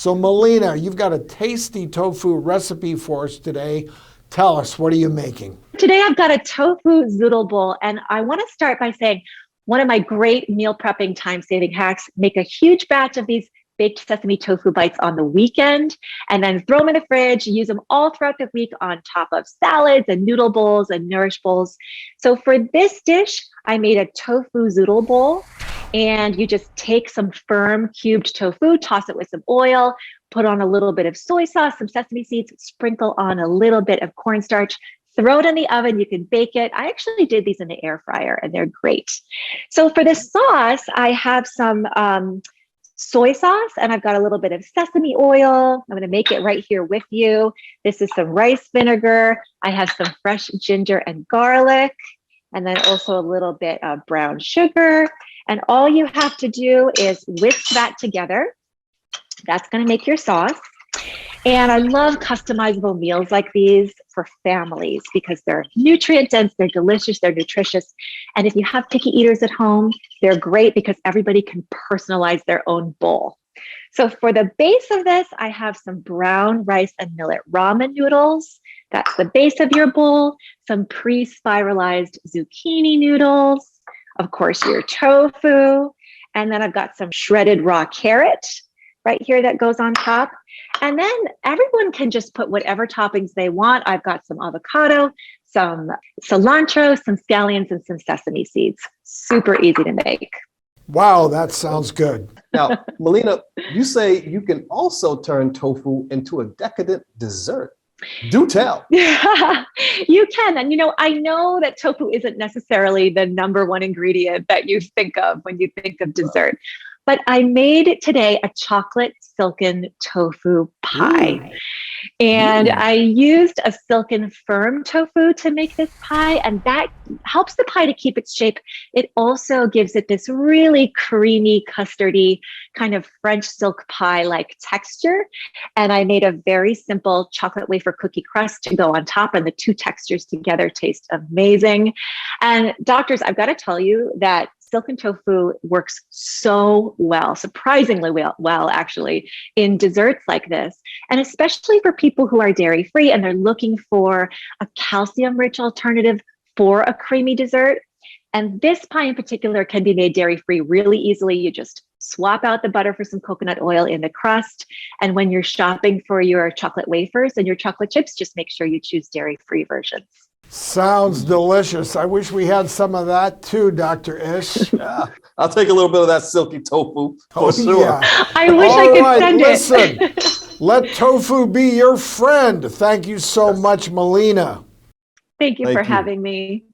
So Malina, you've got a tasty tofu recipe for us today. Tell us, what are you making? Today I've got a tofu zoodle bowl, and I want to start by saying one of my great meal prepping time-saving hacks: make a huge batch of these baked sesame tofu bites on the weekend, and then throw them in the fridge, use them all throughout the week on top of salads and noodle bowls and nourish bowls. So for this dish, I made a tofu zoodle bowl, and you just take some firm cubed tofu, toss it with some oil, put on a little bit of soy sauce, some sesame seeds, sprinkle on a little bit of cornstarch, throw it in the oven. You can bake it. I actually did these in the air fryer, and they're great. So for the sauce, I have some soy sauce, and I've got a little bit of sesame oil. I'm going to make it right here with you. This is some rice vinegar. I have some fresh ginger and garlic, and then also a little bit of brown sugar. And all you have to do is whisk that together. That's going to make your sauce. And I love customizable meals like these for families because they're nutrient dense, they're delicious, they're nutritious. And if you have picky eaters at home, they're great because everybody can personalize their own bowl. So for the base of this, I have some brown rice and millet ramen noodles. That's the base of your bowl. Some pre-spiralized zucchini noodles. Of course, your tofu. And then I've got some shredded raw carrot right here that goes on top. And then everyone can just put whatever toppings they want. I've got some avocado, some cilantro, some scallions, and some sesame seeds. Super easy to make. Wow, that sounds good. Now, Malina, you say you can also turn tofu into a decadent dessert. Do tell. You can. And I know that tofu isn't necessarily the number one ingredient that you think of when you think of dessert. But I made today a chocolate silken tofu pie. Ooh. And I used a silken firm tofu to make this pie, and that helps the pie to keep its shape. It also gives it this really creamy, custardy kind of French silk pie-like texture. And I made a very simple chocolate wafer cookie crust to go on top, and the two textures together taste amazing. And doctors, I've got to tell you that silken tofu works so well, surprisingly well, actually, in desserts like this. And especially for people who are dairy-free and they're looking for a calcium-rich alternative for a creamy dessert. And this pie in particular can be made dairy-free really easily. You just swap out the butter for some coconut oil in the crust. And when you're shopping for your chocolate wafers and your chocolate chips, just make sure you choose dairy-free versions. Sounds delicious. I wish we had some of that too, Dr. Ish. Yeah, I'll take a little bit of that silky tofu for sure. Yeah. I wish I could send it. Listen, let tofu be your friend. Thank you so much, Malina. Thank you for having me.